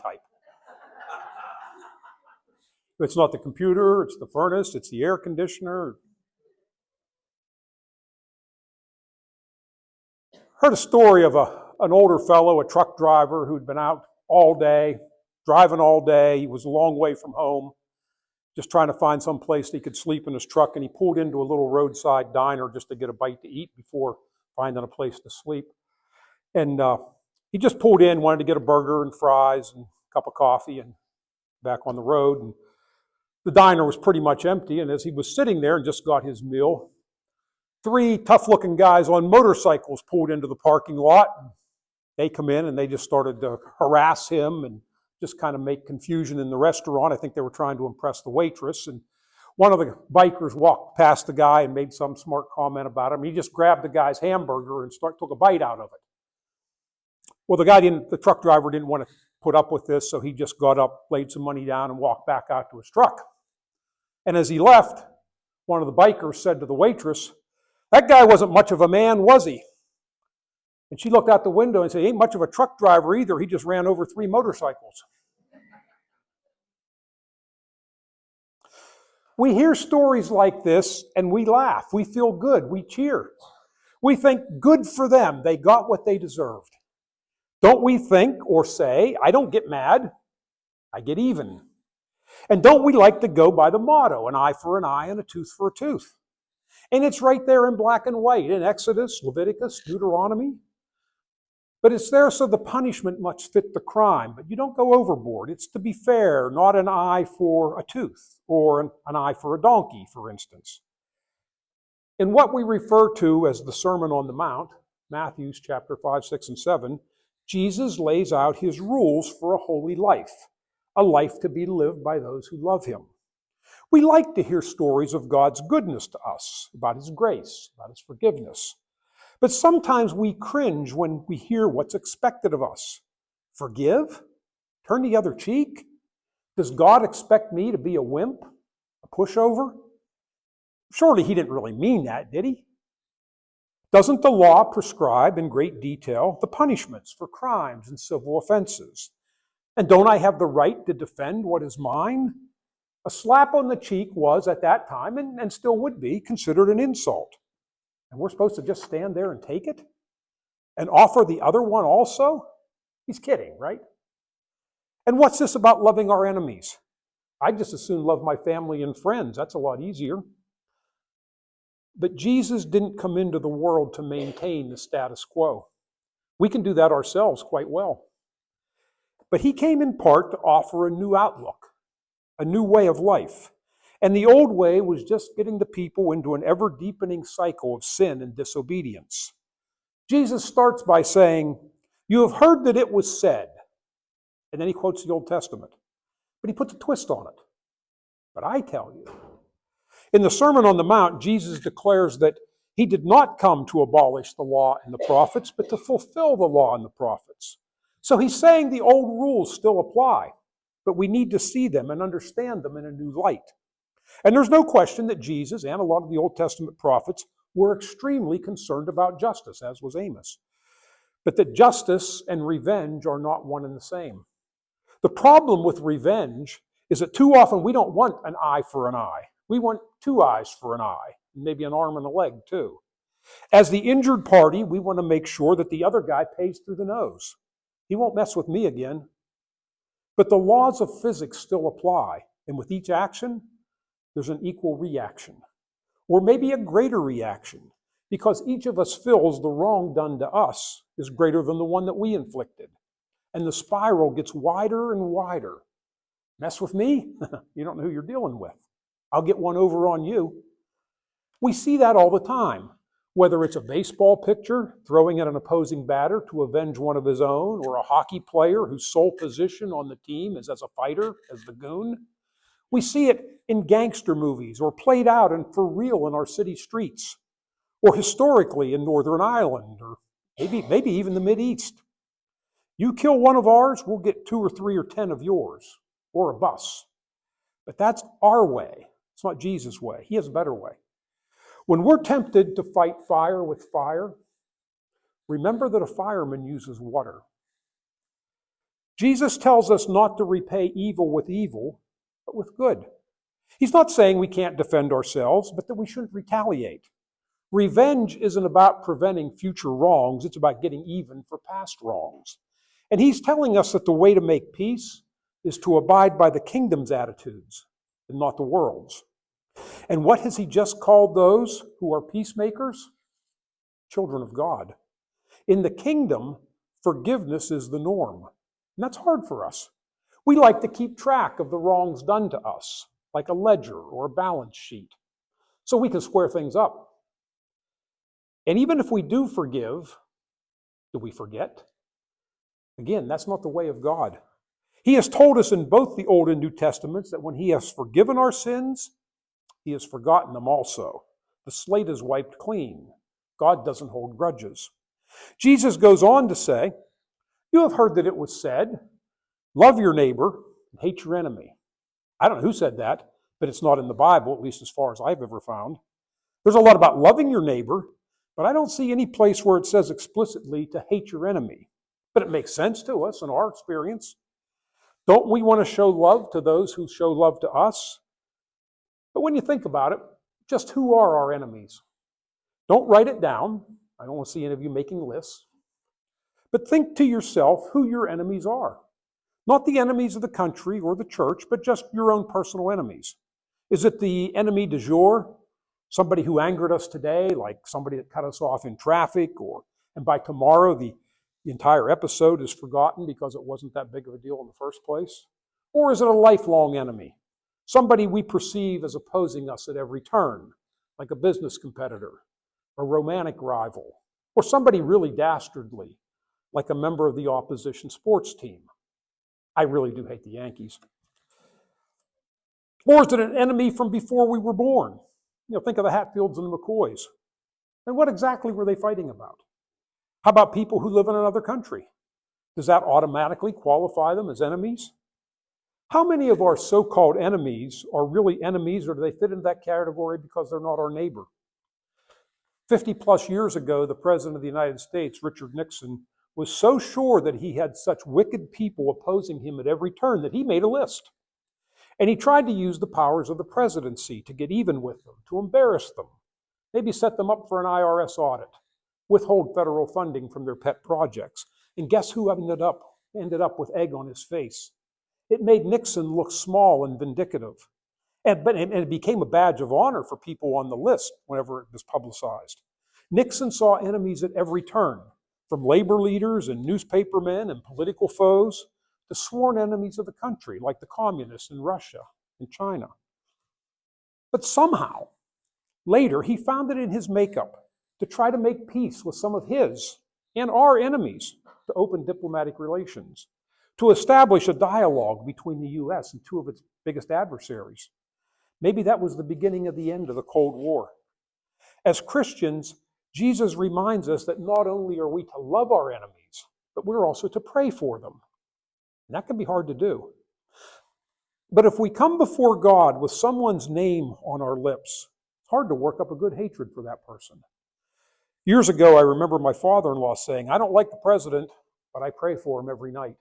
type. It's not the computer, it's the furnace, it's the air conditioner. Heard a story of an older fellow, a truck driver, who'd been out all day, driving all day. He was a long way from home, just trying to find some place he could sleep in his truck, and he pulled into a little roadside diner just to get a bite to eat before finding a place to sleep. And he just pulled in, wanted to get a burger and fries and a cup of coffee and back on the road. And the diner was pretty much empty, and as he was sitting there and just got his meal, 3 tough-looking guys on motorcycles pulled into the parking lot. They come in and they just started to harass him and just kind of make confusion in the restaurant. I think they were trying to impress the waitress. And one of the bikers walked past the guy and made some smart comment about him. He just grabbed the guy's hamburger and took a bite out of it. Well, the truck driver didn't want to put up with this, so he just got up, laid some money down, and walked back out to his truck. And as he left, one of the bikers said to the waitress, "That guy wasn't much of a man, was he?" And she looked out the window and said, "He ain't much of a truck driver either. He just ran over 3 motorcycles." We hear stories like this and we laugh. We feel good. We cheer. We think, good for them. They got what they deserved. Don't we think or say, I don't get mad, I get even. And don't we like to go by the motto, an eye for an eye and a tooth for a tooth? And it's right there in black and white in Exodus, Leviticus, Deuteronomy. But it's there so the punishment must fit the crime. But you don't go overboard. It's to be fair, not an eye for a tooth or an eye for a donkey, for instance. In what we refer to as the Sermon on the Mount, Matthew chapter 5, 6, and 7, Jesus lays out his rules for a holy life, a life to be lived by those who love him. We like to hear stories of God's goodness to us, about his grace, about his forgiveness. But sometimes we cringe when we hear what's expected of us. Forgive? Turn the other cheek? Does God expect me to be a wimp? A pushover? Surely he didn't really mean that, did he? Doesn't the law prescribe in great detail the punishments for crimes and civil offenses? And don't I have the right to defend what is mine? A slap on the cheek was, at that time, and still would be, considered an insult. And we're supposed to just stand there and take it? And offer the other one also? He's kidding, right? And what's this about loving our enemies? I'd just as soon love my family and friends. That's a lot easier. But Jesus didn't come into the world to maintain the status quo. We can do that ourselves quite well. But he came in part to offer a new outlook, a new way of life. And the old way was just getting the people into an ever-deepening cycle of sin and disobedience. Jesus starts by saying, "You have heard that it was said." And then he quotes the Old Testament. But he puts a twist on it. "But I tell you." In the Sermon on the Mount, Jesus declares that he did not come to abolish the law and the prophets, but to fulfill the law and the prophets. So he's saying the old rules still apply, but we need to see them and understand them in a new light. And there's no question that Jesus and a lot of the Old Testament prophets were extremely concerned about justice, as was Amos. But that justice and revenge are not one and the same. The problem with revenge is that too often we don't want an eye for an eye. We want 2 eyes for an eye, maybe an arm and a leg too. As the injured party, we want to make sure that the other guy pays through the nose. He won't mess with me again. But the laws of physics still apply, and with each action, there's an equal reaction, or maybe a greater reaction, because each of us feels the wrong done to us is greater than the one that we inflicted. And the spiral gets wider and wider. Mess with me? You don't know who you're dealing with. I'll get one over on you. We see that all the time, whether it's a baseball pitcher throwing at an opposing batter to avenge one of his own, or a hockey player whose sole position on the team is as a fighter, as the goon. We see it in gangster movies, or played out and for real in our city streets, or historically in Northern Ireland, or maybe even the Mideast. You kill one of ours, we'll get 2 or 3 or 10 of yours, or a bus. But that's our way. It's not Jesus' way. He has a better way. When we're tempted to fight fire with fire, remember that a fireman uses water. Jesus tells us not to repay evil with evil, but with good. He's not saying we can't defend ourselves, but that we shouldn't retaliate. Revenge isn't about preventing future wrongs, it's about getting even for past wrongs. And he's telling us that the way to make peace is to abide by the kingdom's attitudes and not the world's. And what has he just called those who are peacemakers? Children of God. In the kingdom, forgiveness is the norm. And that's hard for us. We like to keep track of the wrongs done to us, like a ledger or a balance sheet, so we can square things up. And even if we do forgive, do we forget? Again, that's not the way of God. He has told us in both the Old and New Testaments that when he has forgiven our sins, he has forgotten them also. The slate is wiped clean. God doesn't hold grudges. Jesus goes on to say, you have heard that it was said, love your neighbor and hate your enemy. I don't know who said that, but it's not in the Bible, at least as far as I've ever found. There's a lot about loving your neighbor, but I don't see any place where it says explicitly to hate your enemy. But it makes sense to us in our experience. Don't we want to show love to those who show love to us? But when you think about it, just who are our enemies? Don't write it down. I don't want to see any of you making lists. But think to yourself who your enemies are. Not the enemies of the country or the church, but just your own personal enemies. Is it the enemy du jour? Somebody who angered us today, like somebody that cut us off in traffic, and by tomorrow the entire episode is forgotten because it wasn't that big of a deal in the first place? Or is it a lifelong enemy? Somebody we perceive as opposing us at every turn, like a business competitor, a romantic rival, or somebody really dastardly, like a member of the opposition sports team. I really do hate the Yankees. Or is it an enemy from before we were born? Think of the Hatfields and the McCoys. And what exactly were they fighting about? How about people who live in another country? Does that automatically qualify them as enemies? How many of our so-called enemies are really enemies, or do they fit into that category because they're not our neighbor? 50 plus years ago, the President of the United States, Richard Nixon, was so sure that he had such wicked people opposing him at every turn that he made a list. And he tried to use the powers of the presidency to get even with them, to embarrass them, maybe set them up for an IRS audit, withhold federal funding from their pet projects. And guess who ended up with egg on his face? It made Nixon look small and vindictive. And it became a badge of honor for people on the list whenever it was publicized. Nixon saw enemies at every turn, from labor leaders and newspapermen and political foes to sworn enemies of the country, like the communists in Russia and China. But somehow, later, he found it in his makeup to try to make peace with some of his and our enemies, to open diplomatic relations, to establish a dialogue between the U.S. and two of its biggest adversaries. Maybe that was the beginning of the end of the Cold War. As Christians, Jesus reminds us that not only are we to love our enemies, but we're also to pray for them. And that can be hard to do. But if we come before God with someone's name on our lips, it's hard to work up a good hatred for that person. Years ago, I remember my father-in-law saying, I don't like the president, but I pray for him every night.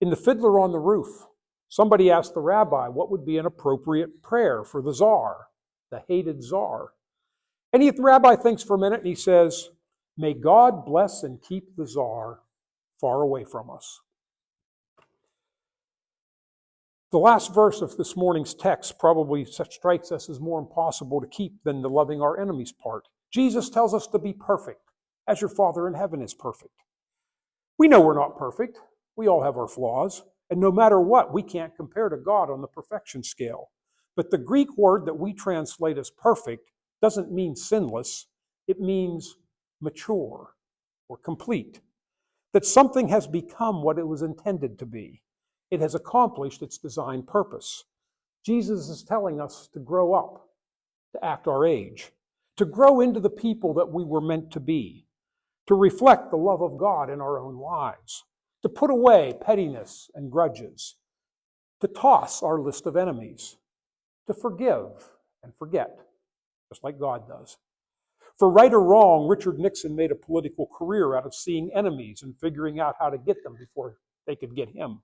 In The Fiddler on the Roof, somebody asked the rabbi what would be an appropriate prayer for the czar, the hated czar. And the rabbi thinks for a minute and he says, may God bless and keep the czar far away from us. The last verse of this morning's text probably strikes us as more impossible to keep than the loving our enemies part. Jesus tells us to be perfect, as your Father in heaven is perfect. We know we're not perfect. We all have our flaws. And no matter what, we can't compare to God on the perfection scale. But the Greek word that we translate as perfect doesn't mean sinless. It means mature or complete. That something has become what it was intended to be. It has accomplished its designed purpose. Jesus is telling us to grow up, to act our age, to grow into the people that we were meant to be, to reflect the love of God in our own lives, to put away pettiness and grudges, to toss our list of enemies, to forgive and forget, just like God does. For right or wrong, Richard Nixon made a political career out of seeing enemies and figuring out how to get them before they could get him.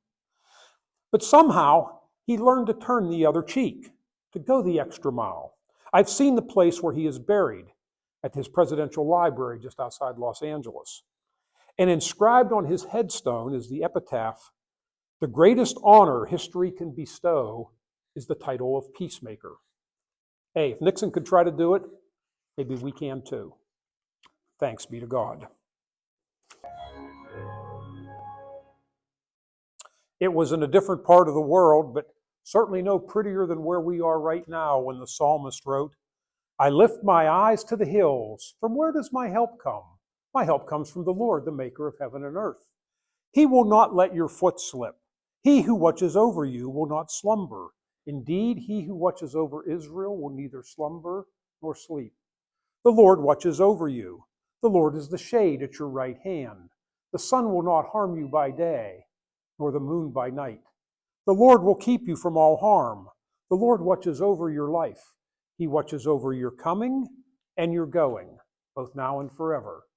But somehow, he learned to turn the other cheek, to go the extra mile. I've seen the place where he is buried, at his presidential library just outside Los Angeles. And inscribed on his headstone is the epitaph, "The greatest honor history can bestow is the title of peacemaker." Hey, if Nixon could try to do it, maybe we can too. Thanks be to God. It was in a different part of the world, but certainly no prettier than where we are right now when the psalmist wrote, "I lift my eyes to the hills. From where does my help come? My help comes from the Lord, the maker of heaven and earth. He will not let your foot slip. He who watches over you will not slumber. Indeed, he who watches over Israel will neither slumber nor sleep. The Lord watches over you. The Lord is the shade at your right hand. The sun will not harm you by day, nor the moon by night. The Lord will keep you from all harm. The Lord watches over your life. He watches over your coming and your going, both now and forever.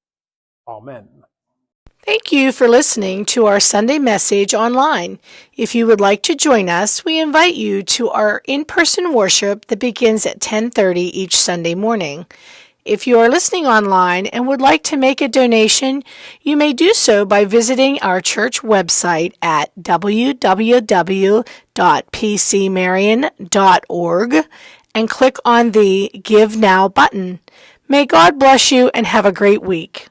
Amen." Thank you for listening to our Sunday message online. If you would like to join us, we invite you to our in-person worship that begins at 10:30 each Sunday morning. If you are listening online and would like to make a donation, you may do so by visiting our church website at www.pcmarian.org and click on the Give Now button. May God bless you and have a great week.